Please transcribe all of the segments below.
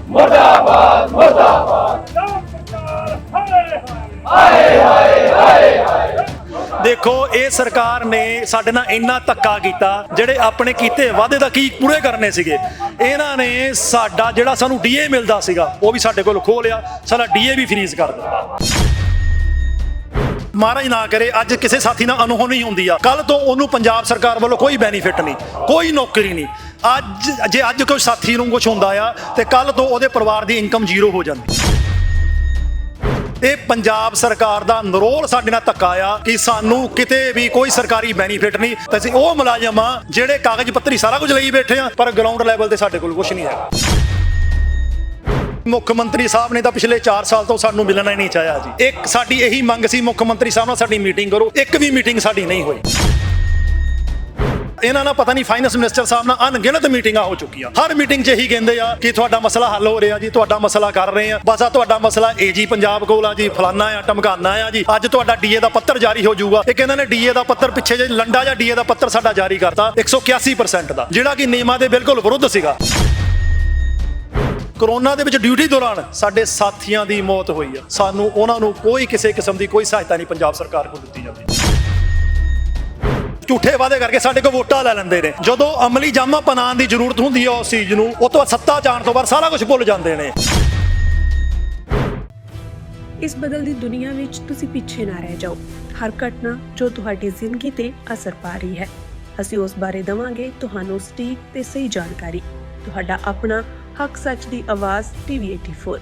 मुर्दाबाद मुर्दाबाद देखो ये सरकार ने साडे नाल इन्ना धक्का कीता ਜਿਹੜੇ ਆਪਣੇ ਕੀਤੇ ਵਾਅਦੇ ਦਾ ਕੀ ਪੂਰੇ ਕਰਨੇ ਸੀਗੇ ਇਹਨਾਂ ਨੇ ਸਾਡਾ ਜਿਹੜਾ ਸਾਨੂੰ ਡੀਏ ਮਿਲਦਾ ਸੀਗਾ ਉਹ ਵੀ ਸਾਡੇ ਕੋਲ ਖੋਹ ਲਿਆ ਸਾਡਾ ਡੀਏ ਵੀ ਫਰੀਜ਼ ਕਰ ਦਿੱਤਾ ਮਹਾਰਾਜ ਨਾ ਕਰੇ ਅੱਜ ਕਿਸੇ ਸਾਥੀ ਨਾਲ ਅਨਹੋਣੀ ਹੁੰਦੀ ਆ ਕੱਲ ਤੋਂ ਉਹਨੂੰ ਪੰਜਾਬ ਸਰਕਾਰ ਵੱਲੋਂ ਕੋਈ ਬੈਨੀਫਿਟ ਨਹੀਂ ਕੋਈ ਨੌਕਰੀ ਨਹੀਂ ਅੱਜ ਕੋਈ ਸਾਥੀ ਨੂੰ ਕੁਝ ਹੁੰਦਾ ਆ ਤੇ ਕੱਲ ਤੋਂ ਉਹਦੇ ਪਰਿਵਾਰ ਦੀ ਇਨਕਮ ਜ਼ੀਰੋ ਹੋ ਜਾਂਦੀ ਇਹ ਪੰਜਾਬ ਸਰਕਾਰ ਦਾ ਨਰੋਲ ਸਾਡੇ ਨਾਲ ਧੱਕਾ ਆ ਕਿ ਸਾਨੂੰ ਕਿਤੇ ਵੀ ਕੋਈ ਸਰਕਾਰੀ ਬੈਨੀਫਿਟ ਨਹੀਂ ਤੇ ਅਸੀਂ ਉਹ ਮੁਲਾਜ਼ਮ ਆ ਜਿਹੜੇ ਕਾਗਜ਼ ਪੱਤਰੀ ਸਾਰਾ ਕੁਝ ਲਈ ਬੈਠੇ ਆ ਪਰ ਗਰਾਊਂਡ ਲੈਵਲ ਤੇ ਸਾਡੇ ਕੋਲ ਕੁਝ ਨਹੀਂ ਹੈ ਮੁੱਖ ਮੰਤਰੀ ਸਾਹਿਬ ਨੇ ਤਾਂ ਪਿਛਲੇ 4 ਸਾਲ ਤੋਂ ਸਾਨੂੰ ਮਿਲਣਾ ਹੀ ਨਹੀਂ ਚਾਹਿਆ ਜੀ ਇੱਕ ਸਾਡੀ ਇਹੀ ਮੰਗ ਸੀ ਮੁੱਖ ਮੰਤਰੀ ਸਾਹਿਬ ਨਾਲ ਸਾਡੀ ਮੀਟਿੰਗ ਕਰੋ ਇੱਕ ਵੀ ਮੀਟਿੰਗ ਸਾਡੀ ਨਹੀਂ ਹੋਈ ਇਹਨਾਂ ਨਾਲ ਪਤਾ ਨਹੀਂ ਫਾਈਨੈਂਸ ਮਿਨਿਸਟਰ ਸਾਹਿਬ ਨਾਲ ਅਣਗਿਣਤ ਮੀਟਿੰਗਾਂ ਹੋ ਚੁੱਕੀਆਂ ਹਰ ਮੀਟਿੰਗ 'ਚ ਇਹੀ ਕਹਿੰਦੇ ਆ ਕਿ ਤੁਹਾਡਾ ਮਸਲਾ ਹੱਲ ਹੋ ਰਿਹਾ ਜੀ ਤੁਹਾਡਾ ਮਸਲਾ ਕਰ ਰਹੇ ਆ ਬਸ ਆ ਤੁਹਾਡਾ ਮਸਲਾ ਏਜੀ ਪੰਜਾਬ ਕੋਲ ਆ ਜੀ ਫਲਾਨਾ ਆ ਟਮਕਾਨਾ ਆ ਜੀ ਅੱਜ ਤੁਹਾਡਾ ਡੀਏ ਦਾ ਪੱਤਰ ਜਾਰੀ ਹੋ ਜਾਊਗਾ ਇਹ ਕਹਿੰਦੇ ਨੇ ਡੀਏ ਦਾ ਪੱਤਰ ਪਿੱਛੇ ਜੇ ਲੰਡਾ ਜਾਂ ਡੀਏ ਦਾ ਪੱਤਰ ਸਾਡਾ ਜਾਰੀ ਕਰਤਾ 181% ਦਾ ਜਿਹੜਾ ਕਿ ਨਿਯਮਾਂ ਦੇ ਬਿਲਕੁਲ ਵਿਰੁੱਧ ਸੀਗਾ ਕੋਰੋਨਾ ਦੇ ਵਿੱਚ ਡਿਊਟੀ ਦੌਰਾਨ ਸਾਡੇ ਸਾਥੀਆਂ ਦੀ ਮੌਤ ਹੋਈ ਆ ਸਾਨੂੰ ਉਹਨਾਂ ਨੂੰ ਕੋਈ ਕਿਸੇ ਕਿਸਮ ਦੀ ਕੋਈ ਸਹਾਇਤਾ ਨਹੀਂ ਪੰਜਾਬ ਸਰਕਾਰ ਕੋਲ ਦਿੱਤੀ ਜਾਂਦੀ ਝੂਠੇ ਵਾਅਦੇ ਕਰਕੇ ਸਾਡੇ ਕੋਲ ਵੋਟਾਂ ਲੈ ਲੈਂਦੇ ਨੇ ਜਦੋਂ ਅਮਲੀ ਜਾਮਾ ਪਨਾਣ ਦੀ ਜ਼ਰੂਰਤ ਹੁੰਦੀ ਹੈ ਉਸ ਚੀਜ਼ ਨੂੰ ਉਹ ਤੋਂ ਸੱਤਾ ਜਾਣ ਤੋਂ ਬਾਅਦ ਸਾਰਾ ਕੁਝ ਭੁੱਲ ਜਾਂਦੇ ਨੇ ਇਸ ਬਦਲਦੀ ਦੁਨੀਆ ਵਿੱਚ ਤੁਸੀਂ ਪਿੱਛੇ ਨਾ ਰਹਿ ਜਾਓ ਹਰ ਘਟਨਾ ਜੋ ਤੁਹਾਡੀ ਜ਼ਿੰਦਗੀ ਤੇ ਅਸਰ ਪਾ ਰਹੀ ਹੈ ਅਸੀਂ ਉਸ ਬਾਰੇ ਦਵਾਂਗੇ ਤੁਹਾਨੂੰ ਸਟੀਕ ਤੇ ਸਹੀ ਜਾਣਕਾਰੀ ਤੁਹਾਡਾ ਆਪਣਾ ਹੱਕ ਸੱਚ ਦੀ ਆਵਾਜ਼ TV84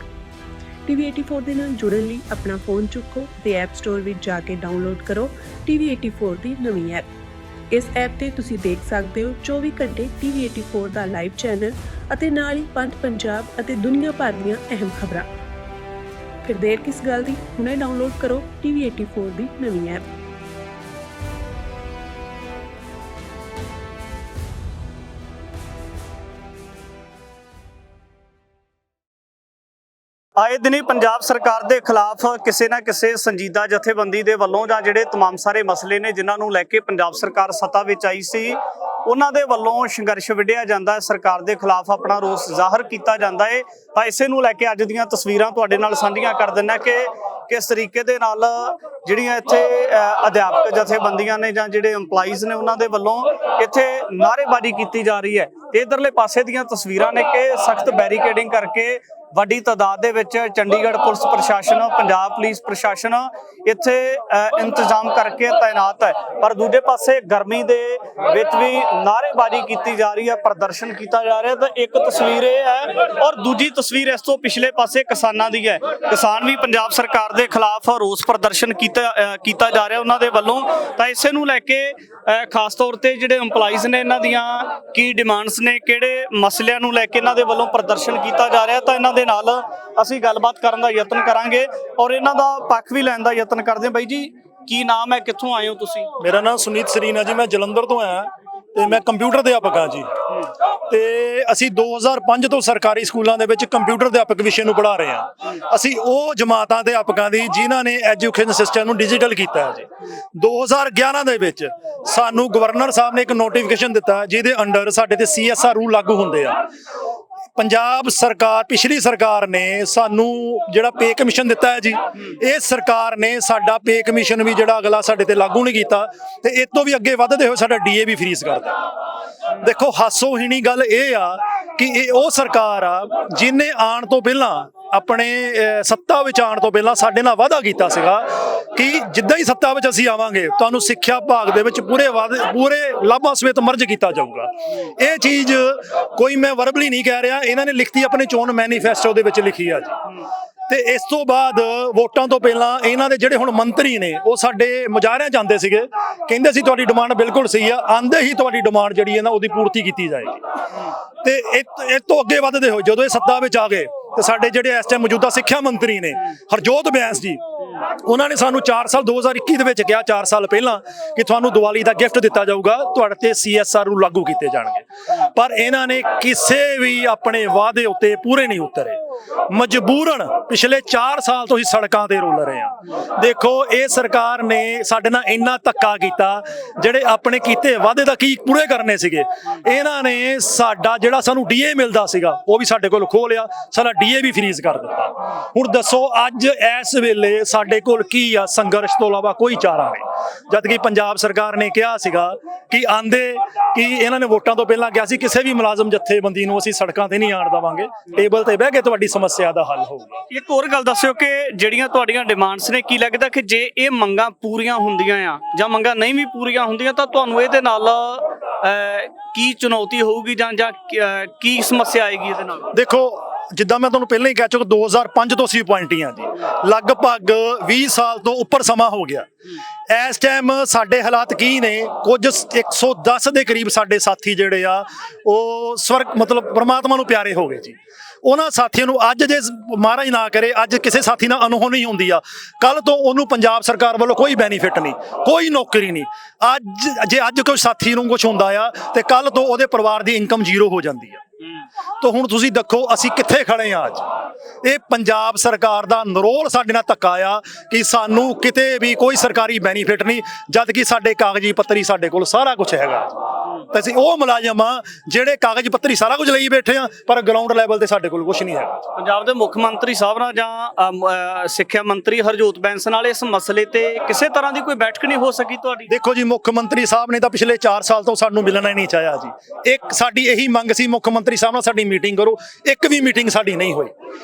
TV84 ਦੇ ਨਾਲ ਜੁੜਨ ਲਈ ਆਪਣਾ ਫੋਨ ਚੁੱਕੋ ਤੇ ਐਪ ਸਟੋਰ ਵਿੱਚ ਜਾ ਕੇ ਡਾਊਨਲੋਡ ਕਰੋ TV84 ਦੀ ਨਵੀਂ ਐਪ ਇਸ ਐਪ ਤੇ ਤੁਸੀਂ ਦੇਖ ਸਕਦੇ ਹੋ 24 ਘੰਟੇ TV84 ਦਾ ਲਾਈਵ ਚੈਨਲ ਅਤੇ ਨਾਲ ਹੀ ਪੰਜ ਪੰਜਾਬ ਅਤੇ ਦੁਨੀਆ ਭਰ ਦੀਆਂ ਅਹਿਮ ਖਬਰਾਂ ਫਿਰ ਦੇਰ ਕਿਸ ਗੱਲ ਦੀ ਹੁਣੇ ਡਾਊਨਲੋਡ ਕਰੋ TV84 ਦੀ ਨਵੀਂ ਐਪ ਆਏ ਦਿਨੀ ਪੰਜਾਬ ਸਰਕਾਰ ਦੇ ਖਿਲਾਫ ਕਿਸੇ ਨਾ ਕਿਸੇ ਸੰਜੀਦਾ ਜਥੇਬੰਦੀ ਦੇ ਵੱਲੋਂ ਜਾਂ ਜਿਹੜੇ तमाम ਸਾਰੇ ਮਸਲੇ ਨੇ ਜਿਨ੍ਹਾਂ ਨੂੰ ਲੈ ਕੇ ਪੰਜਾਬ ਸਰਕਾਰ ਸੱਤਾ ਵਿੱਚ ਆਈ ਸੀ ਉਹਨਾਂ ਦੇ ਵੱਲੋਂ ਸੰਘਰਸ਼ ਵਿੱਢਿਆ ਜਾਂਦਾ ਹੈ ਸਰਕਾਰ ਦੇ ਖਿਲਾਫ ਆਪਣਾ ਰੋਸ ਜ਼ਾਹਰ ਕੀਤਾ ਜਾਂਦਾ ਹੈ ਤਾਂ ਇਸੇ ਨੂੰ ਲੈ ਕੇ ਅੱਜ ਦੀਆਂ ਤਸਵੀਰਾਂ ਤੁਹਾਡੇ ਨਾਲ ਸਾਂਝੀਆਂ ਕਰ ਦਿੰਦਾ ਕਿ ਕਿਸ ਤਰੀਕੇ ਦੇ ਨਾਲ ਜਿਹੜੀਆਂ ਇੱਥੇ ਅਧਿਆਪਕ ਜਥੇਬੰਦੀਆਂ ਨੇ ਜਾਂ ਜਿਹੜੇ EMPLOYEES ਨੇ ਉਹਨਾਂ ਦੇ ਵੱਲੋਂ ਇੱਥੇ ਨਾਅਰੇਬਾਜ਼ੀ ਕੀਤੀ ਜਾ ਰਹੀ ਹੈ ਤੇ ਇਧਰਲੇ ਪਾਸੇ ਦੀਆਂ ਤਸਵੀਰਾਂ ਨੇ ਕਿ ਸਖਤ ਬੈਰੀਕੇਡਿੰਗ ਕਰਕੇ ਵੱਡੀ ਤਾਦਾਦ ਦੇ ਵਿੱਚ ਚੰਡੀਗੜ੍ਹ ਪੁਲਿਸ ਪ੍ਰਸ਼ਾਸਨ ਪੰਜਾਬ ਪੁਲਿਸ ਪ੍ਰਸ਼ਾਸਨ ਇੱਥੇ ਇੰਤਜ਼ਾਮ ਕਰਕੇ ਤਾਇਨਾਤ ਹੈ ਪਰ ਦੂਜੇ ਪਾਸੇ ਗਰਮੀ ਦੇ ਵਿੱਚ ਵੀ ਨਾਅਰੇਬਾਜ਼ੀ ਕੀਤੀ ਜਾ ਰਹੀ ਹੈ ਪ੍ਰਦਰਸ਼ਨ ਕੀਤਾ ਜਾ ਰਿਹਾ ਤਾਂ ਇੱਕ ਤਸਵੀਰ ਇਹ ਹੈ ਔਰ ਦੂਜੀ ਤਸਵੀਰ ਇਸ ਤੋਂ ਪਿਛਲੇ ਪਾਸੇ ਕਿਸਾਨਾਂ ਦੀ ਹੈ ਕਿਸਾਨ ਵੀ ਪੰਜਾਬ ਸਰਕਾਰ ਦੇ ਖਿਲਾਫ ਰੋਸ ਪ੍ਰਦਰਸ਼ਨ ਕੀਤਾ ਜਾ ਰਿਹਾ ਉਹਨਾਂ ਦੇ ਵੱਲੋਂ ਤਾਂ ਇਸੇ ਨੂੰ ਲੈ ਕੇ ਖਾਸ ਤੌਰ ਤੇ ਜਿਹੜੇ EMPLOYEES ਨੇ ਇਹਨਾਂ ਦੀਆਂ ਕੀ ਡਿਮਾਂਡਸ ਨੇ ਕਿਹੜੇ ਮਸਲਿਆਂ ਨੂੰ ਲੈ ਕੇ ਇਹਨਾਂ ਦੇ ਵੱਲੋਂ ਪ੍ਰਦਰਸ਼ਨ ਕੀਤਾ ਜਾ ਰਿਹਾ ਤਾਂ ਇਹਨਾਂ ਦੇ ਨਾਲ ਅਸੀਂ ਗੱਲਬਾਤ ਕਰਨ ਦਾ ਯਤਨ ਕਰਾਂਗੇ ਔਰ ਇਹਨਾਂ ਦਾ ਪੱਖ ਵੀ ਲੈਣ ਦਾ ਯਤਨ ਕਰਦੇ ਹਾਂ ਬਾਈ ਜੀ ਕੀ ਨਾਮ ਹੈ ਕਿੱਥੋਂ ਆਏ ਹੋ ਤੁਸੀਂ ਮੇਰਾ ਨਾਮ ਸੁਨੀਤ ਸਰੀਨ ਹੈ ਜੀ ਮੈਂ ਜਲੰਧਰ ਤੋਂ ਆਇਆ ਤੇ ਮੈਂ ਕੰਪਿਊਟਰ ਅਧਿਆਪਕ ਹਾਂ ਜੀ ਤੇ ਅਸੀਂ 2005 ਤੋਂ ਸਰਕਾਰੀ ਸਕੂਲਾਂ ਦੇ ਵਿੱਚ ਕੰਪਿਊਟਰ ਅਧਿਆਪਕ ਵਿਸ਼ੇ ਨੂੰ ਪੜ੍ਹਾ ਰਹੇ ਹਾਂ ਅਸੀਂ ਉਹ ਜਮਾਤਾਂ ਦੇ ਅਧਿਆਪਕਾਂ ਦੀ ਜਿਨ੍ਹਾਂ ਨੇ ਐਜੂਕੇਸ਼ਨ ਸਿਸਟਮ ਨੂੰ ਡਿਜੀਟਲ ਕੀਤਾ ਹੈ ਜੀ 2011 ਦੇ ਵਿੱਚ ਸਾਨੂੰ ਗਵਰਨਰ ਸਾਹਿਬ ਨੇ ਇੱਕ ਨੋਟੀਫਿਕੇਸ਼ਨ ਦਿੱਤਾ ਜਿਹਦੇ ਅੰਡਰ ਸਾਡੇ ਤੇ CSR ਰੂਲ ਲਾਗੂ ਹੁੰਦੇ ਆ ਪੰਜਾਬ ਸਰਕਾਰ ਪਿਛਲੀ ਸਰਕਾਰ ਨੇ ਸਾਨੂੰ ਜਿਹੜਾ ਪੇ ਕਮਿਸ਼ਨ ਦਿੱਤਾ ਹੈ ਜੀ ਇਹ ਸਰਕਾਰ ਨੇ ਸਾਡਾ ਪੇ ਕਮਿਸ਼ਨ ਵੀ ਜਿਹੜਾ ਅਗਲਾ ਸਾਡੇ ਤੇ ਲਾਗੂ ਨਹੀਂ ਕੀਤਾ ਤੇ ਇਸ ਤੋਂ ਵੀ ਅੱਗੇ ਵੱਧਦੇ ਹੋਏ ਸਾਡਾ ਡੀਏ ਵੀ ਫਰੀਜ਼ ਕਰ ਦਿੱਤਾ ਦੇਖੋ ਹਾਸੋਹੀਣੀ ਗੱਲ ਇਹ ਆ ਕਿ ਇਹ ਉਹ ਸਰਕਾਰ ਆ ਜਿਹਨੇ ਆਉਣ ਤੋਂ ਪਹਿਲਾਂ ਆਪਣੇ ਸੱਤਾ ਵਿੱਚ ਆਉਣ ਤੋਂ ਪਹਿਲਾਂ ਸਾਡੇ ਨਾਲ ਵਾਅਦਾ ਕੀਤਾ ਸੀਗਾ ਕਿ ਜਿੱਦਾਂ ਹੀ ਸੱਤਾ ਵਿੱਚ ਅਸੀਂ ਆਵਾਂਗੇ ਤੁਹਾਨੂੰ ਸਿੱਖਿਆ ਵਿਭਾਗ ਦੇ ਵਿੱਚ ਪੂਰੇ ਲਾਭਾਂ ਸਮੇਤ ਮਰਜ ਕੀਤਾ ਜਾਊਗਾ ਇਹ ਚੀਜ਼ ਕੋਈ ਮੈਂ ਵਰਬਲੀ ਨਹੀਂ ਕਹਿ ਰਿਹਾ ਇਹਨਾਂ ਨੇ ਲਿਖਤੀ ਆਪਣੇ ਚੋਣ ਮੈਨੀਫੈਸਟੋ ਦੇ ਵਿੱਚ ਲਿਖੀ ਆ ਜੀ ਤੇ ਇਸ ਤੋਂ ਬਾਅਦ ਵੋਟਾਂ ਤੋਂ ਪਹਿਲਾਂ ਇਹਨਾਂ ਦੇ ਜਿਹੜੇ ਹੁਣ ਮੰਤਰੀ ਨੇ ਉਹ ਸਾਡੇ ਮੁਜ਼ਾਹਰਿਆਂ ਜਾਂਦੇ ਸੀਗੇ ਕਹਿੰਦੇ ਸੀ ਤੁਹਾਡੀ ਡਿਮਾਂਡ ਬਿਲਕੁਲ ਸਹੀ ਆ ਆਂਦੇ ਹੀ ਤੁਹਾਡੀ ਡਿਮਾਂਡ ਜਿਹੜੀ ਹੈ ਨਾ ਉਹਦੀ ਪੂਰਤੀ ਕੀਤੀ ਜਾਏਗੀ ਤੇ ਇਹ ਤੋਂ ਅੱਗੇ ਵੱਧਦੇ ਹੋਏ ਜਦੋਂ ਇਹ ਸੱਤਾ ਵਿੱਚ ਆ ਗਏ ਤੇ ਸਾਡੇ ਜਿਹੜੇ ਇਸ ਟਾਈਮ ਮੌਜੂਦਾ ਸਿੱਖਿਆ ਮੰਤਰੀ ਨੇ ਹਰਜੋਤ ਬੈਂਸ ਜੀ ਉਹਨਾਂ ਨੇ ਸਾਨੂੰ 4 ਸਾਲ 2021 ਦੇ ਵਿੱਚ ਕਿਹਾ 4 ਸਾਲ ਪਹਿਲਾਂ ਕਿ ਤੁਹਾਨੂੰ ਦੀਵਾਲੀ ਦਾ ਗਿਫਟ ਦਿੱਤਾ ਜਾਊਗਾ ਤੁਹਾਡੇ ਤੇ CSR ਲਾਗੂ ਕੀਤੇ ਜਾਣਗੇ ਪਰ ਇਹਨਾਂ ਨੇ ਕਿਸੇ ਵੀ ਆਪਣੇ ਵਾਅਦੇ ਉੱਤੇ ਪੂਰੇ ਨਹੀਂ ਉਤਰੇ ਮਜਬੂਰਨ ਪਿਛਲੇ 4 ਸਾਲ ਤੋਂ ਹੀ ਸੜਕਾਂ ਤੇ ਰੋਲ ਰਹੇ ਆ। ਦੇਖੋ ਇਹ ਸਰਕਾਰ ਨੇ ਸਾਡੇ ਨਾਲ ਇੰਨਾ ਧੱਕਾ ਕੀਤਾ, ਜਿਹੜੇ ਆਪਣੇ ਕੀਤੇ ਵਾਅਦੇ ਦਾ ਕੀ ਪੂਰੇ ਕਰਨੇ ਸੀਗੇ। ਇਹਨਾਂ ਨੇ ਸਾਡਾ ਜਿਹੜਾ ਸਾਨੂੰ ਡੀਏ ਮਿਲਦਾ ਸੀਗਾ ਉਹ ਵੀ ਸਾਡੇ ਕੋਲ ਖੋਹ ਲਿਆ, ਸਾਡਾ ਡੀਏ ਵੀ ਫਰੀਜ਼ ਕਰ ਦਿੱਤਾ। ਹੁਣ ਦੱਸੋ ਅੱਜ ਇਸ ਵੇਲੇ ਸਾਡੇ ਕੋਲ ਕੀ ਆ? ਸੰਘਰਸ਼ ਤੋਂ ਇਲਾਵਾ ਕੋਈ ਚਾਰਾ ਨਹੀਂ। ਜਦ ਕਿ ਪੰਜਾਬ ਸਰਕਾਰ ਨੇ ਕਿਹਾ ਸੀਗਾ ਕਿ ਇਹਨਾਂ ਨੇ ਵੋਟਾਂ ਤੋਂ ਪਹਿਲਾਂ ਕਿਹਾ ਸੀ ਕਿਸੇ ਵੀ ਮੁਲਾਜ਼ਮ ਜਥੇਬੰਦੀ ਨੂੰ ਅਸੀਂ ਸੜਕਾਂ ਤੇ ਨਹੀਂ ਆਣ ਦੇਵਾਂਗੇ, ਟੇਬਲ ਤੇ ਬਹਿ ਕੇ ਤੁਹਾਡੀ ਸਮੱਸਿਆ ਦਾ ਹੱਲ ਹੋਊਗਾ। ਇੱਕ ਹੋਰ ਗੱਲ ਦੱਸਿਓ ਕਿ ਜਿਹੜੀਆਂ ਤੁਹਾਡੀਆਂ ਡਿਮਾਂਡਸ ਨੇ, ਕੀ ਲੱਗਦਾ ਕਿ ਜੇ ਇਹ ਮੰਗਾਂ ਪੂਰੀਆਂ ਹੁੰਦੀਆਂ ਆ ਜਾਂ ਮੰਗਾਂ ਨਹੀਂ ਵੀ ਪੂਰੀਆਂ ਹੁੰਦੀਆਂ ਤਾਂ ਤੁਹਾਨੂੰ ਇਹਦੇ ਨਾਲ ਕੀ ਚੁਣੌਤੀ ਹੋਊਗੀ ਜਾਂ ਕੀ ਸਮੱਸਿਆ ਆਏਗੀ ਇਹਦੇ ਨਾਲ? ਦੇਖੋ ਜਿੱਦਾਂ ਮੈਂ ਤੁਹਾਨੂੰ ਪਹਿਲਾਂ ਹੀ ਕਹਿ ਚੁੱਕਾ 2005 ਤੋਂ ਅਸੀਂ ਅਪੁਆਇੰਟੀ ਹਾਂ ਜੀ, ਲਗਭਗ 20 ਸਾਲ ਤੋਂ ਉੱਪਰ ਸਮਾਂ ਹੋ ਗਿਆ। ਇਸ ਟਾਈਮ ਸਾਡੇ ਹਾਲਾਤ ਕੀ ਨੇ? ਕੁਝ 110 ਦੇ ਕਰੀਬ ਸਾਡੇ ਸਾਥੀ ਜਿਹੜੇ ਆ ਉਹ ਸਵਰਗ ਮਤਲਬ ਪਰਮਾਤਮਾ ਨੂੰ ਪਿਆਰੇ ਹੋ ਗਏ ਜੀ। ਉਹਨਾਂ ਸਾਥੀਆਂ ਨੂੰ ਅੱਜ ਜੇ ਮਹਾਰਾਜ ਨਾ ਕਰੇ ਅੱਜ ਕਿਸੇ ਸਾਥੀ ਨਾਲ ਅਨਹੋਣੀ ਹੁੰਦੀ ਆ, ਕੱਲ ਤੋਂ ਉਹਨੂੰ ਪੰਜਾਬ ਸਰਕਾਰ ਵੱਲੋਂ ਕੋਈ ਬੈਨੀਫਿਟ ਨਹੀਂ, ਕੋਈ ਨੌਕਰੀ ਨਹੀਂ। ਅੱਜ ਕੋਈ ਸਾਥੀ ਨੂੰ ਕੁਝ ਹੁੰਦਾ ਆ ਤੇ ਕੱਲ ਤੋਂ ਉਹਦੇ ਪਰਿਵਾਰ ਦੀ ਇਨਕਮ ਜ਼ੀਰੋ ਹੋ ਜਾਂਦੀ ਆ। ਤਾਂ ਹੁਣ ਤੁਸੀਂ ਦੇਖੋ ਅਸੀਂ ਕਿੱਥੇ ਖੜੇ ਆ ਅੱਜ। ਇਹ ਪੰਜਾਬ ਸਰਕਾਰ ਦਾ ਨਰੋਲ ਸਾਡੇ ਨਾਲ ਧੱਕਾ ਆ ਕਿ ਸਾਨੂੰ ਕਿਤੇ ਵੀ ਕੋਈ ਸਰਕਾਰੀ ਬੈਨੀਫਿਟ ਨਹੀਂ, ਜਦ ਕਿ ਸਾਡੇ ਕਾਗਜ਼ੀ ਪੱਤਰੀ ਸਾਡੇ ਕੋਲ ਸਾਰਾ ਕੁਝ ਹੈਗਾ। ਤਾਂ ਅਸੀਂ ਉਹ ਮੁਲਾਜ਼ਮ ਆ ਜਿਹੜੇ ਕਾਗਜ਼ ਪੱਤਰੀ ਸਾਰਾ ਕੁਝ ਲਈ ਬੈਠੇ ਆ, ਪਰ ਗਰਾਊਂਡ ਲੈਵਲ ਤੇ ਸਾਡੇ ਕੋਲ ਕੁਝ ਨਹੀਂ ਹੈਗਾ। ਪੰਜਾਬ ਦੇ ਮੁੱਖ ਮੰਤਰੀ ਸਾਹਿਬ ਨਾਲ ਜਾਂ ਸਿੱਖਿਆ ਮੰਤਰੀ ਹਰਜੋਤ ਬੈਂਸ ਨਾਲ ਇਸ ਮਸਲੇ ਤੇ ਕਿਸੇ ਤਰ੍ਹਾਂ ਦੀ ਕੋਈ ਬੈਠਕ ਨਹੀਂ ਹੋ ਸਕੀ ਤੁਹਾਡੀ? ਦੇਖੋ ਜੀ ਮੁੱਖ ਮੰਤਰੀ ਸਾਹਿਬ ਨੇ ਤਾਂ ਪਿਛਲੇ 4 ਸਾਲ ਤੋਂ ਸਾਨੂੰ ਮਿਲਣਾ ਹੀ ਨਹੀਂ ਚਾਹਿਆ ਜੀ। ਇੱਕ ਸਾਡੀ ਇਹੀ ਮੰਗ ਸੀ ਮੁੱਖ ਮੰਤਰੀ ਸਾਹਿਬ ਨਾਲ ਸਾਡੀ ਮੀਟਿੰਗ ਕਰੋ, ਇੱਕ ਵੀ ਮੀਟਿੰਗ ਸਾਡੀ ਨਹੀਂ ਹੋਈ।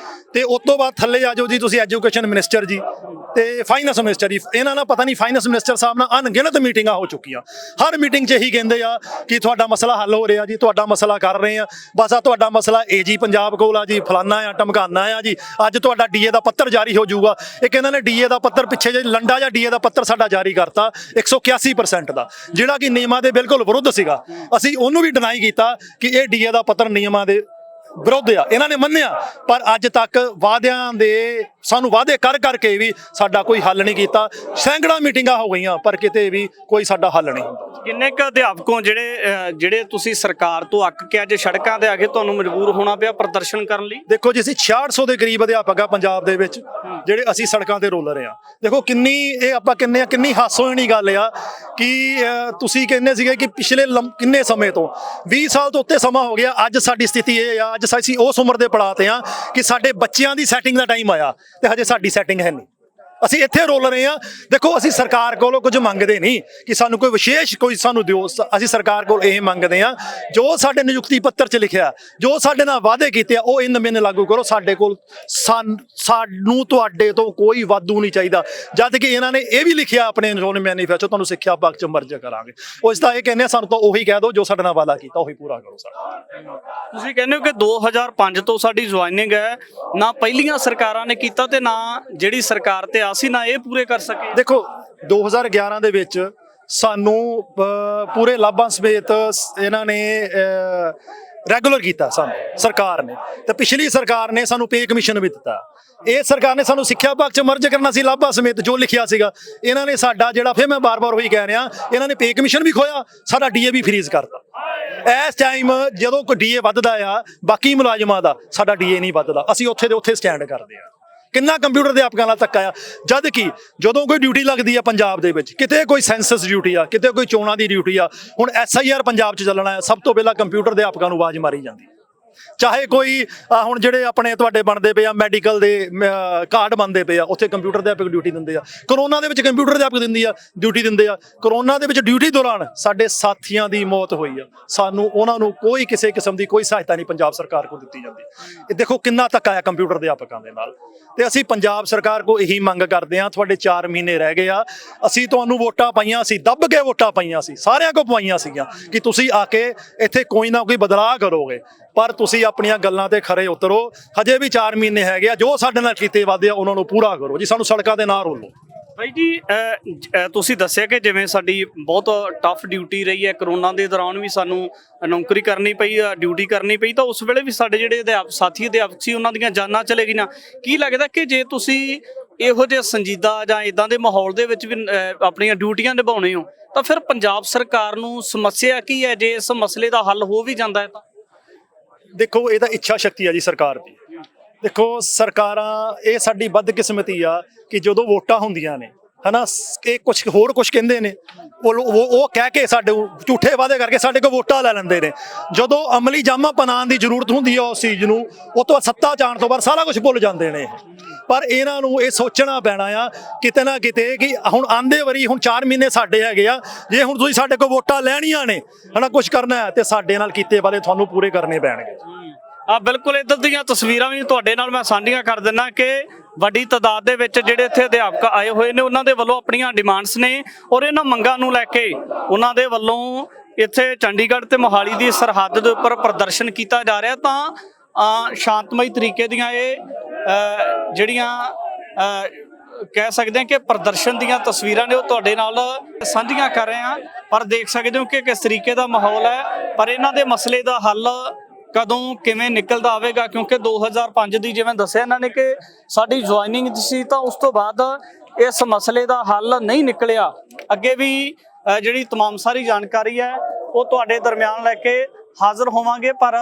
ਤੇ ਉਸ ਤੋਂ ਬਾਅਦ ਥੱਲੇ ਆ ਜਾਓ ਜੀ ਤੁਸੀਂ ਐਜੂਕੇਸ਼ਨ ਮਿਨਿਸਟਰ ਜੀ ਤੇ ਫਾਈਨੈਂਸ ਮਿਨਿਸਟਰ ਜੀ, ਇਹਨਾਂ ਨਾਲ ਪਤਾ ਨਹੀਂ ਫਾਈਨੈਂਸ ਮਿਨਿਸਟਰ ਸਾਹਿਬ ਨਾਲ ਅਣਗਿਣਤ ਮੀਟਿੰਗਾਂ ਹੋ ਚੁੱਕੀਆਂ। ਹਰ ਮੀਟਿੰਗ 'ਚ ਇਹੀ ਕਹਿੰਦੇ ਆ ਕਿ ਤੁਹਾਡਾ ਮਸਲਾ ਹੱਲ ਹੋ ਰਿਹਾ ਜੀ, ਤੁਹਾਡਾ ਮਸਲਾ ਕਰ ਰਹੇ ਆ, ਬਸ ਆ ਤੁਹਾਡਾ ਮਸਲਾ ਏਜੀ ਪੰਜਾਬ ਕੋਲ ਆ ਜੀ, ਫਲਾਨਾ ਆ ਟਮਕਾਨਾ ਆ ਜੀ, ਅੱਜ ਤੁਹਾਡਾ ਡੀਏ ਦਾ ਪੱਤਰ ਜਾਰੀ ਹੋ ਜਾਊਗਾ। ਇੱਕ ਇਹਨਾਂ ਨੇ ਡੀਏ ਦਾ ਪੱਤਰ ਪਿੱਛੇ ਜੇ ਲੰਡਾ ਜਾਂ ਡੀਏ ਦਾ ਪੱਤਰ ਸਾਡਾ ਜਾਰੀ ਕਰਤਾ 181% ਦਾ, ਜਿਹੜਾ ਕਿ ਨਿਯਮਾਂ ਦੇ ਬਿਲਕੁਲ ਵਿਰੁੱਧ ਸੀਗਾ। ਅਸੀਂ ਉਹਨੂੰ ਵੀ ਡਿਨਾਈ ਕੀਤਾ ਕਿ ਇਹ ਡੀਏ ਦਾ ਪੱਤਰ ਨਿਯਮਾਂ ਦੇ ਵਿਰੁੱਧ ਆ, ਇਹਨਾਂ ਨੇ ਮੰਨਿਆ, ਪਰ ਅੱਜ ਤੱਕ ਵਾਅਦਿਆਂ ਦੇ ਸਾਨੂੰ ਵਾਅਦੇ ਕਰ ਕਰਕੇ ਵੀ ਸਾਡਾ ਕੋਈ ਹੱਲ ਨਹੀਂ ਕੀਤਾ। ਸੈਂਕੜਾ ਮੀਟਿੰਗਾਂ ਹੋ ਗਈਆਂ ਪਰ ਕਿਤੇ ਵੀ ਕੋਈ ਸਾਡਾ ਹੱਲ ਨਹੀਂ ਹੁੰਦਾ। ਕਿੰਨੇ ਕੁ ਅਧਿਆਪਕੋਂ ਜਿਹੜੇ ਤੁਸੀਂ ਸਰਕਾਰ ਤੋਂ ਅੱਕ ਕੇ ਅੱਜ ਸੜਕਾਂ ਤੇ ਆ ਕੇ ਤੁਹਾਨੂੰ ਮਜਬੂਰ ਹੋਣਾ ਪਿਆ ਪ੍ਰਦਰਸ਼ਨ ਕਰਨ ਲਈ? ਦੇਖੋ ਜੀ ਅਸੀਂ 6600 ਦੇ ਕਰੀਬ ਅਧਿਆਪਕ ਆ ਪੰਜਾਬ ਦੇ ਵਿੱਚ ਜਿਹੜੇ ਅਸੀਂ ਸੜਕਾਂ ਤੇ ਰੋਲ ਰਹੇ ਆ। ਦੇਖੋ ਕਿੰਨੀ ਹਾਸੋਹੀਣੀ ਗੱਲ ਆ ਕਿ ਤੁਸੀਂ ਕਹਿੰਦੇ ਸੀਗੇ ਕਿ ਪਿਛਲੇ ਕਿੰਨੇ ਸਮੇਂ ਤੋਂ 20 ਸਾਲ ਤੋਂ ਉੱਤੇ ਸਮਾਂ ਹੋ ਗਿਆ, ਅੱਜ ਸਾਡੀ ਸਥਿਤੀ ਇਹ ਆ, ਅੱਜ ਅਸੀਂ ਉਸ ਉਮਰ ਦੇ ਪੜਾਅ ਤੇ ਆ ਕਿ ਸਾਡੇ ਬੱਚਿਆਂ ਦੀ ਸੈਟਿੰਗ ਦਾ ਟਾਈਮ ਆਇਆ ਤੇ ਹਜੇ ਸਾਡੀ ਸੈਟਿੰਗ ਹੈ ਨਹੀਂ। ਅਸੀਂ ਇੱਥੇ ਰੋਲ ਰਹੇ ਹਾਂ। ਦੇਖੋ ਅਸੀਂ ਸਰਕਾਰ ਕੋਲੋਂ ਕੁਝ ਮੰਗਦੇ ਨਹੀਂ ਕਿ ਸਾਨੂੰ ਕੋਈ ਵਿਸ਼ੇਸ਼ ਕੋਈ ਸਾਨੂੰ ਦਿਓ, ਅਸੀਂ ਸਰਕਾਰ ਕੋਲ ਇਹ ਮੰਗਦੇ ਹਾਂ ਜੋ ਸਾਡੇ ਨਿਯੁਕਤੀ ਪੱਤਰ 'ਚ ਲਿਖਿਆ, ਜੋ ਸਾਡੇ ਨਾਲ ਵਾਅਦੇ ਕੀਤੇ ਆ ਉਹ ਇਨ ਮਹੀਨੇ ਲਾਗੂ ਕਰੋ। ਸਾਡੇ ਕੋਲ ਸਾਨੂੰ ਤੁਹਾਡੇ ਤੋਂ ਕੋਈ ਵਾਧੂ ਨਹੀਂ ਚਾਹੀਦਾ, ਜਦ ਕਿ ਇਹਨਾਂ ਨੇ ਇਹ ਵੀ ਲਿਖਿਆ ਆਪਣੇ ਮੈਨੀਫੈਸਟੋ ਤੁਹਾਨੂੰ ਸਿੱਖਿਆ ਪੱਖ 'ਚ ਮਰਜ ਕਰਾਂਗੇ। ਉਸ ਦਾ ਇਹ ਕਹਿੰਦੇ ਸਾਨੂੰ ਤਾਂ ਉਹੀ ਕਹਿ ਦਿਓ ਜੋ ਸਾਡੇ ਨਾਲ ਵਾਅਦਾ ਕੀਤਾ ਉਹੀ ਪੂਰਾ ਕਰੋ ਸਾਡਾ। ਤੁਸੀਂ ਕਹਿੰਦੇ ਹੋ ਕਿ 2005 ਤੋਂ ਸਾਡੀ ਜੁਆਇਨਿੰਗ ਹੈ, ਨਾ ਪਹਿਲੀਆਂ ਸਰਕਾਰਾਂ ਨੇ ਕੀਤਾ ਤੇ ਨਾ ਜਿਹੜੀ ਸਰਕਾਰ ਤੇ ਅਸੀਂ ਨਾ ਇਹ ਪੂਰੇ ਕਰ ਸਕੇ। ਦੇਖੋ 2011 ਦੇ ਵਿੱਚ ਸਾਨੂੰ ਪੂਰੇ ਲਾਭਾਂ ਸਮੇਤ ਇਹਨਾਂ ਨੇ ਰੈਗੂਲਰ ਕੀਤਾ ਸਾਨੂੰ ਸਰਕਾਰ ਨੇ, ਤੇ ਪਿਛਲੀ ਸਰਕਾਰ ਨੇ ਸਾਨੂੰ ਪੇ ਕਮਿਸ਼ਨ ਵੀ ਦਿੱਤਾ। ਇਹ ਸਰਕਾਰ ਨੇ ਸਾਨੂੰ ਸਿੱਖਿਆ ਵਿਭਾਗ 'ਚ ਮਰਜ ਕਰਨਾ ਸੀ ਲਾਭਾਂ ਸਮੇਤ ਜੋ ਲਿਖਿਆ ਸੀਗਾ, ਇਹਨਾਂ ਨੇ ਸਾਡਾ ਜਿਹੜਾ ਫਿਰ ਮੈਂ ਬਾਰ-ਬਾਰ ਉਹੀ ਕਹਿ ਰਿਹਾ, ਇਹਨਾਂ ਨੇ ਪੇ ਕਮਿਸ਼ਨ ਵੀ ਖੋਇਆ, ਸਾਡਾ ਡੀਏ ਵੀ ਫਰੀਜ਼ ਕਰਤਾ। ਇਸ ਟਾਈਮ ਜਦੋਂ ਕੋਈ ਡੀਏ ਵੱਧਦਾ ਆ ਬਾਕੀ ਮੁਲਾਜ਼ਮਾਂ ਦਾ ਸਾਡਾ ਡੀਏ ਨਹੀਂ ਵੱਧਦਾ, ਅਸੀਂ ਉੱਥੇ ਦੇ ਉੱਥੇ ਸਟੈਂਡ ਕਰਦੇ ਆ। ਕਿੰਨਾ ਕੰਪਿਊਟਰ ਅਧਿਆਪਕਾਂ ਨਾਲ ਧੱਕਾ ਆ, ਜਦ ਕਿ ਜਦੋਂ ਕੋਈ ਡਿਊਟੀ ਲੱਗਦੀ ਆ ਪੰਜਾਬ ਦੇ ਵਿੱਚ, ਕਿਤੇ ਕੋਈ ਸੈਂਸਸ ਡਿਊਟੀ ਆ, ਕਿਤੇ ਕੋਈ ਚੋਣਾਂ ਦੀ ਡਿਊਟੀ ਆ, ਹੁਣ SIR ਪੰਜਾਬ 'ਚ ਚੱਲਣਾ ਹੈ, ਸਭ ਤੋਂ ਪਹਿਲਾਂ ਕੰਪਿਊਟਰ ਅਧਿਆਪਕਾਂ ਨੂੰ ਆਵਾਜ਼ ਮਾਰੀ ਜਾਂਦੀ। ਚਾਹੇ ਕੋਈ ਹੁਣ ਜਿਹੜੇ ਆਪਣੇ ਤੁਹਾਡੇ ਬਣਦੇ ਪਏ ਆ ਮੈਡੀਕਲ ਦੇ ਕਾਰਡ ਬਣਦੇ ਪਏ ਆ, ਉੱਥੇ ਕੰਪਿਊਟਰ ਅਧਿਆਪਕ ਡਿਊਟੀ ਦਿੰਦੇ ਆ। ਕਰੋਨਾ ਦੇ ਵਿੱਚ ਕੰਪਿਊਟਰ ਅਧਿਆਪਕ ਡਿਊਟੀ ਦਿੰਦੇ ਆ। ਕਰੋਨਾ ਦੇ ਵਿੱਚ ਡਿਊਟੀ ਦੌਰਾਨ ਸਾਡੇ ਸਾਥੀਆਂ ਦੀ ਮੌਤ ਹੋਈ ਆ, ਸਾਨੂੰ ਉਹਨਾਂ ਨੂੰ ਕੋਈ ਕਿਸੇ ਕਿਸਮ ਦੀ ਕੋਈ ਸਹਾਇਤਾ ਨਹੀਂ ਪੰਜਾਬ ਸਰਕਾਰ ਕੋਲ ਦਿੱਤੀ ਜਾਂਦੀ। ਇਹ ਦੇਖੋ ਕਿੰਨਾ ਧੱਕਾ ਆ ਕੰਪਿਊਟਰ ਅਧਿਆਪਕਾਂ ਦੇ ਨਾਲ। ਤੇ ਅਸੀਂ ਪੰਜਾਬ ਸਰਕਾਰ ਕੋਲ ਇਹੀ ਮੰਗ ਕਰਦੇ ਹਾਂ, ਤੁਹਾਡੇ 4 ਮਹੀਨੇ ਰਹਿ ਗਏ ਆ, ਅਸੀਂ ਤੁਹਾਨੂੰ ਵੋਟਾਂ ਪਾਈਆਂ ਸੀ, ਦੱਬ ਕੇ ਵੋਟਾਂ ਪਾਈਆਂ ਸੀ, ਸਾਰਿਆਂ ਕੋਲ ਪਵਾਈਆਂ ਸੀਗੀਆਂ ਕਿ ਤੁਸੀਂ ਆ ਕੇ ਇੱਥੇ ਕੋਈ ਨਾ ਕੋਈ ਬਦਲਾਅ ਕਰੋਗੇ, ਪਰ ਤੁਸੀਂ ਆਪਣੀਆਂ ਗੱਲਾਂ ਤੇ ਖਰੇ ਉਤਰੋ। ਹਜੇ ਵੀ 4 ਮਹੀਨੇ ਹੈਗੇ ਆ, ਜੋ ਸਾਡੇ ਨਾਲ ਕੀਤੇ ਵਾਅਦੇ ਆ ਉਹਨਾਂ ਨੂੰ ਪੂਰਾ ਕਰੋ ਜੀ, ਸਾਨੂੰ ਸੜਕਾਂ ਦੇ ਨਾ ਰੋਲੋ। ਭਾਈ ਜੀ ਤੁਸੀਂ ਦੱਸਿਆ ਕਿ ਜਿਵੇਂ ਸਾਡੀ ਬਹੁਤ ਟਫ ਡਿਊਟੀ ਰਹੀ ਹੈ, ਕਰੋਨਾ ਦੇ ਦੌਰਾਨ ਵੀ ਸਾਨੂੰ ਨੌਕਰੀ ਕਰਨੀ ਪਈ, ਡਿਊਟੀ ਕਰਨੀ ਪਈ, ਤਾਂ ਉਸ ਵੇਲੇ ਵੀ ਸਾਡੇ ਜਿਹੜੇ ਸਾਥੀ ਅਧਿਆਪਕ ਸੀ ਉਹਨਾਂ ਦੀਆਂ ਜਾਨਾਂ ਚਲੇ ਗਈਆਂ। ਕੀ ਲੱਗਦਾ ਕਿ ਜੇ ਤੁਸੀਂ ਇਹੋ ਜਿਹੇ ਸੰਜੀਦਾ ਜਾਂ ਇਦਾਂ ਦੇ ਮਾਹੌਲ ਦੇ ਵਿੱਚ ਵੀ ਆਪਣੀਆਂ ਡਿਊਟੀਆਂ ਨਿਭਾਉਣੇ ਹੋ ਤਾਂ ਫਿਰ ਪੰਜਾਬ ਸਰਕਾਰ ਨੂੰ ਸਮੱਸਿਆ ਕੀ ਹੈ? ਜੇ ਇਸ ਮਸਲੇ ਦਾ ਹੱਲ ਹੋ ਵੀ ਜਾਂਦਾ ਹੈ ਤਾਂ ਦੇਖੋ ਇਹ ਤਾਂ ਇੱਛਾ ਸ਼ਕਤੀ ਆ ਜੀ ਸਰਕਾਰ ਦੀ। ਦੇਖੋ ਸਰਕਾਰਾਂ ਇਹ ਸਾਡੀ ਬਦਕਿਸਮਤੀ ਆ ਕਿ ਜਦੋਂ ਵੋਟਾਂ ਹੁੰਦੀਆਂ ਨੇ ਹਨਾ ਇਹ ਕੁਝ ਕਹਿੰਦੇ ਨੇ ਉਹ ਕਹਿ ਕੇ ਸਾਡੇ ਝੂਠੇ ਵਾਅਦੇ ਕਰਕੇ ਸਾਡੇ ਕੋਲ ਵੋਟਾਂ ਲੈ ਲੈਂਦੇ ਨੇ। ਜਦੋਂ ਅਮਲੀ ਜਾਮਾ ਪਨਾਉਣ ਦੀ ਜ਼ਰੂਰਤ ਹੁੰਦੀ ਆ ਉਸ ਚੀਜ਼ ਨੂੰ, ਉਹ ਤੋਂ ਬਾਅਦ ਸੱਤਾ ਜਾਣ ਤੋਂ ਬਾਅਦ ਸਾਰਾ ਕੁਝ ਭੁੱਲ ਜਾਂਦੇ ਨੇ। ਪਰ ਇਹਨਾਂ ਨੂੰ ਇਹ ਸੋਚਣਾ ਪੈਣਾ ਆ ਕਿਤੇ ਨਾ ਕਿਤੇ ਕਿ ਹੁਣ ਆਂਦੇ ਵਾਰੀ ਹੁਣ 4 ਮਹੀਨੇ ਸਾਡੇ ਹੈਗੇ ਆ, ਜੇ ਹੁਣ ਤੁਸੀਂ ਸਾਡੇ ਕੋਲ ਵੋਟਾਂ ਲੈਣੀਆਂ ਨੇ ਹਨਾ ਕੁਝ ਕਰਨਾ ਹੈ ਤੇ ਸਾਡੇ ਨਾਲ ਕੀਤੇ ਵਾਅਦੇ ਤੁਹਾਨੂੰ ਪੂਰੇ ਕਰਨੇ ਪੈਣਗੇ। ਬਿਲਕੁਲ ਇੱਧਰ ਦੀਆਂ ਤਸਵੀਰਾਂ ਵੀ ਤੁਹਾਡੇ ਨਾਲ ਮੈਂ ਸਾਂਝੀਆਂ ਕਰ ਦਿੰਦਾ ਕਿ ਵੱਡੀ ਤਾਦਾਦ ਦੇ ਵਿੱਚ ਜਿਹੜੇ ਇੱਥੇ ਅਧਿਆਪਕ ਆਏ ਹੋਏ ਨੇ, ਉਹਨਾਂ ਦੇ ਵੱਲੋਂ ਆਪਣੀਆਂ ਡਿਮਾਂਡਸ ਨੇ ਔਰ ਇਹਨਾਂ ਮੰਗਾਂ ਨੂੰ ਲੈ ਕੇ ਉਹਨਾਂ ਦੇ ਵੱਲੋਂ ਇੱਥੇ ਚੰਡੀਗੜ੍ਹ ਤੇ ਮੋਹਾਲੀ ਦੀ ਸਰਹੱਦ ਦੇ ਉੱਪਰ ਪ੍ਰਦਰਸ਼ਨ ਕੀਤਾ ਜਾ ਰਿਹਾ। ਤਾਂ ਸ਼ਾਂਤਮਈ ਤਰੀਕੇ ਦੀਆਂ ਇਹ ਜਿਹੜੀਆਂ ਕਹਿ ਸਕਦੇ ਹਾਂ ਕਿ ਪ੍ਰਦਰਸ਼ਨ ਦੀਆਂ ਤਸਵੀਰਾਂ ਨੇ ਉਹ ਤੁਹਾਡੇ ਨਾਲ ਸਾਂਝੀਆਂ ਕਰ ਰਹੇ ਹਾਂ। ਪਰ ਦੇਖ ਸਕਦੇ ਹੋ ਕਿ ਕਿਸ ਤਰੀਕੇ ਦਾ ਮਾਹੌਲ ਹੈ, ਪਰ ਇਹਨਾਂ ਦੇ ਮਸਲੇ ਦਾ ਹੱਲ ਕਦੋਂ ਕਿਵੇਂ ਨਿਕਲਦਾ ਆਵੇਗਾ, ਕਿਉਂਕਿ 2005 ਦੀ ਜਿਵੇਂ ਦੱਸਿਆ ਇਹਨਾਂ ਨੇ ਕਿ ਸਾਡੀ ਜੁਆਇਨਿੰਗ ਸੀ ਤਾਂ ਉਸ ਤੋਂ ਬਾਅਦ ਇਸ ਮਸਲੇ ਦਾ ਹੱਲ ਨਹੀਂ ਨਿਕਲਿਆ। ਅੱਗੇ ਵੀ ਜਿਹੜੀ तमाम ਸਾਰੀ ਜਾਣਕਾਰੀ ਹੈ ਉਹ ਤੁਹਾਡੇ ਦਰਮਿਆਨ ਲੈ ਕੇ ਹਾਜ਼ਰ ਹੋਵਾਂਗੇ। ਪਰ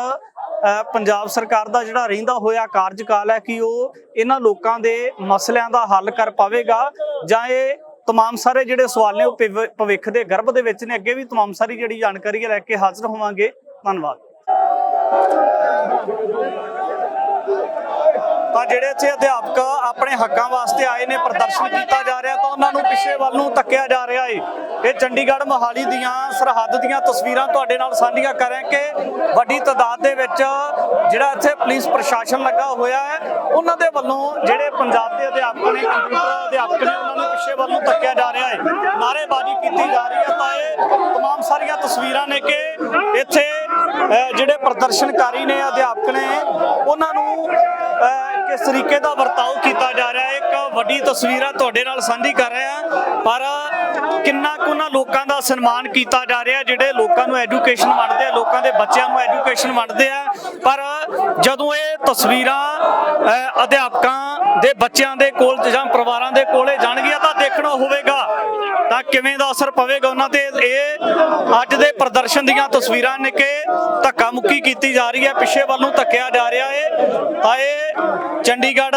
ਪੰਜਾਬ ਸਰਕਾਰ ਦਾ ਜਿਹੜਾ ਰਹਿੰਦਾ ਹੋਇਆ ਕਾਰਜਕਾਲ ਹੈ ਕਿ ਉਹ ਇਹਨਾਂ ਲੋਕਾਂ ਦੇ ਮਸਲਿਆਂ ਦਾ ਹੱਲ ਕਰ ਪਾਵੇਗਾ ਜਾਂ ਇਹ तमाम ਸਾਰੇ ਜਿਹੜੇ ਸਵਾਲ ਨੇ ਉਹ ਭਵਿੱਖ ਦੇ ਗਰਭ ਦੇ ਵਿੱਚ ਨੇ। ਅੱਗੇ ਵੀ तमाम ਸਾਰੀ ਜਿਹੜੀ ਜਾਣਕਾਰੀ ਲੈ ਕੇ ਹਾਜ਼ਰ ਹੋਵਾਂਗੇ। ਧੰਨਵਾਦ। ਤਾਂ ਜਿਹੜੇ ਇੱਥੇ ਅਧਿਆਪਕ ਆਪਣੇ ਹੱਕਾਂ ਵਾਸਤੇ ਆਏ ਨੇ, ਪ੍ਰਦਰਸ਼ਨ ਕੀਤਾ ਜਾ ਰਿਹਾ ਤਾਂ ਉਹਨਾਂ ਨੂੰ ਪਿੱਛੇ ਵੱਲ ਨੂੰ ਧੱਕਿਆ ਜਾ ਰਿਹਾ ਏ। ਇਹ ਚੰਡੀਗੜ੍ਹ ਮੋਹਾਲੀ ਦੀਆਂ ਸਰਹੱਦ ਦੀਆਂ ਤਸਵੀਰਾਂ ਤੁਹਾਡੇ ਨਾਲ ਸਾਂਝੀਆਂ ਕਰ ਰਹੇ ਕਿ ਵੱਡੀ ਤਾਦਾਦ ਦੇ ਵਿੱਚ ਜਿਹੜਾ ਇੱਥੇ ਪੁਲਿਸ ਪ੍ਰਸ਼ਾਸਨ ਲੱਗਾ ਹੋਇਆ ਹੈ, ਉਹਨਾਂ ਦੇ ਵੱਲੋਂ ਜਿਹੜੇ ਪੰਜਾਬ ਦੇ ਅਧਿਆਪਕ ਨੇ, ਕੰਪਿਊਟਰ ਅਧਿਆਪਕ ਨੇ, ਉਹਨਾਂ ਨੂੰ ਪਿੱਛੇ ਵੱਲ ਨੂੰ ਧੱਕਿਆ ਜਾ ਰਿਹਾ ਹੈ, ਨਾਅਰੇਬਾਜ਼ੀ ਕੀਤੀ ਜਾ ਰਹੀ ਹੈ। ਤਾਂ ਇਹ तमाम ਸਾਰੀਆਂ ਤਸਵੀਰਾਂ ਨੇ ਕਿ ਇੱਥੇ ਜਿਹੜੇ ਪ੍ਰਦਰਸ਼ਨਕਾਰੀ ਨੇ, ਅਧਿਆਪਕ ਨੇ, ਉਹਨਾਂ ਨੂੰ ਕਿਸ ਤਰੀਕੇ ਦਾ ਵਰਤਾਓ ਕੀਤਾ ਜਾ ਰਿਹਾ ਹੈ। ਇੱਕ ਵੱਡੀ ਤਸਵੀਰ ਹੈ ਤੁਹਾਡੇ ਨਾਲ ਸਾਂਝੀ ਕਰ ਰਹੇ ਹਾਂ। ਪਰ ਕਿੰਨਾ ਕੁ ਉਹਨਾਂ ਲੋਕਾਂ ਦਾ ਸਨਮਾਨ ਕੀਤਾ ਜਾ ਰਿਹਾ ਜਿਹੜੇ ਲੋਕਾਂ ਨੂੰ ਐਜੂਕੇਸ਼ਨ ਵੰਡਦੇ ਆ, ਲੋਕਾਂ ਦੇ ਬੱਚਿਆਂ ਨੂੰ ਐਜੂਕੇਸ਼ਨ ਵੰਡਦੇ ਆ। ਪਰ ਜਦੋਂ ਇਹ ਤਸਵੀਰਾਂ ਅਧਿਆਪਕਾਂ ਦੇ ਬੱਚਿਆਂ ਦੇ ਕੋਲ ਜਾਂ ਪਰਿਵਾਰਾਂ ਦੇ ਕੋਲੇ ਜਾਣਗੀਆਂ ਤਾਂ ਦੇਖਣਾ ਹੋਵੇਗਾ ਤਾਂ ਕਿਵੇਂ ਦਾ ਅਸਰ ਪਵੇਗਾ ਉਹਨਾਂ ਤੇ। ਇਹ ਅੱਜ ਦੇ ਪ੍ਰਦਰਸ਼ਨ ਦੀਆਂ ਤਸਵੀਰਾਂ ਨੇ ਕਿ ਧੱਕਾ ਮੁੱਕੀ ਕੀਤੀ ਜਾ ਰਹੀ ਹੈ, ਪਿੱਛੇ ਵੱਲ ਨੂੰ ਧੱਕਿਆ ਜਾ ਰਿਹਾ ਹੈ। ਤਾਂ ਇਹ ਚੰਡੀਗੜ੍ਹ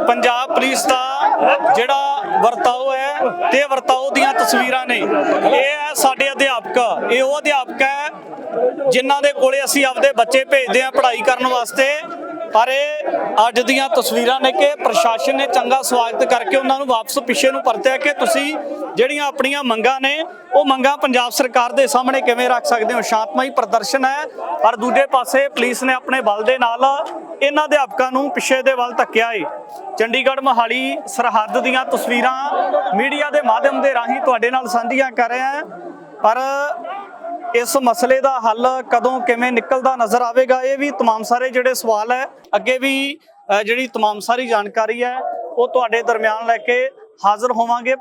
ਪੰਜਾਬ ਪੁਲਿਸ ਦਾ ਜਿਹੜਾ ਵਰਤਾਓ ਹੈ ਤੇ ਵਰਤਾਓ ਦੀਆਂ ਤਸਵੀਰਾਂ ਨੇ। ਇਹ ਹੈ ਸਾਡੇ ਅਧਿਆਪਕ, ਇਹ ਉਹ ਅਧਿਆਪਕ ਹੈ ਜਿਨ੍ਹਾਂ ਦੇ ਕੋਲੇ ਅਸੀਂ ਆਪਦੇ ਬੱਚੇ ਭੇਜਦੇ ਹਾਂ ਪੜ੍ਹਾਈ ਕਰਨ ਵਾਸਤੇ। ਪਰ ਇਹ ਅੱਜ ਦੀਆਂ ਤਸਵੀਰਾਂ ਨੇ ਕਿ ਪ੍ਰਸ਼ਾਸਨ ਨੇ ਚੰਗਾ ਸਵਾਗਤ ਕਰਕੇ ਉਹਨਾਂ ਨੂੰ ਵਾਪਸ ਪਿੱਛੇ ਨੂੰ ਪਰਤਿਆ ਕਿ ਤੁਸੀਂ ਜਿਹੜੀਆਂ ਆਪਣੀਆਂ ਮੰਗਾਂ ਨੇ ਉਹ ਮੰਗਾਂ ਪੰਜਾਬ ਸਰਕਾਰ ਦੇ ਸਾਹਮਣੇ ਕਿਵੇਂ ਰੱਖ ਸਕਦੇ ਹੋ। ਸ਼ਾਂਤਮਈ ਪ੍ਰਦਰਸ਼ਨ ਹੈ, ਪਰ ਦੂਜੇ ਪਾਸੇ ਪੁਲਿਸ ਨੇ ਆਪਣੇ ਬਲ ਦੇ ਨਾਲ ਇਹਨਾਂ ਅਧਿਆਪਕਾਂ ਨੂੰ ਪਿੱਛੇ ਦੇ ਵੱਲ ਧੱਕਿਆ ਹੈ। ਚੰਡੀਗੜ੍ਹ ਮੋਹਾਲੀ ਸਰਹੱਦ ਦੀਆਂ ਤਸਵੀਰਾਂ ਮੀਡੀਆ ਦੇ ਮਾਧਿਅਮ ਦੇ ਰਾਹੀਂ ਤੁਹਾਡੇ ਨਾਲ ਸਾਂਝੀਆਂ ਕਰ ਰਹੇ ਹਾਂ। ਪਰ ਇਸ ਮਸਲੇ ਦਾ ਹੱਲ ਕਦੋਂ ਕਿਵੇਂ ਨਿਕਲਦਾ ਨਜ਼ਰ ਆਵੇਗਾ, ਇਹ ਵੀ तमाम ਸਾਰੇ ਜਿਹੜੇ ਸਵਾਲ ਹੈ। ਅੱਗੇ ਵੀ ਜਿਹੜੀ तमाम ਸਾਰੀ ਜਾਣਕਾਰੀ ਹੈ ਉਹ ਤੁਹਾਡੇ ਦਰਮਿਆਨ ਲੈ ਕੇ ਹਾਜ਼ਰ ਹੋਵਾਂਗੇ।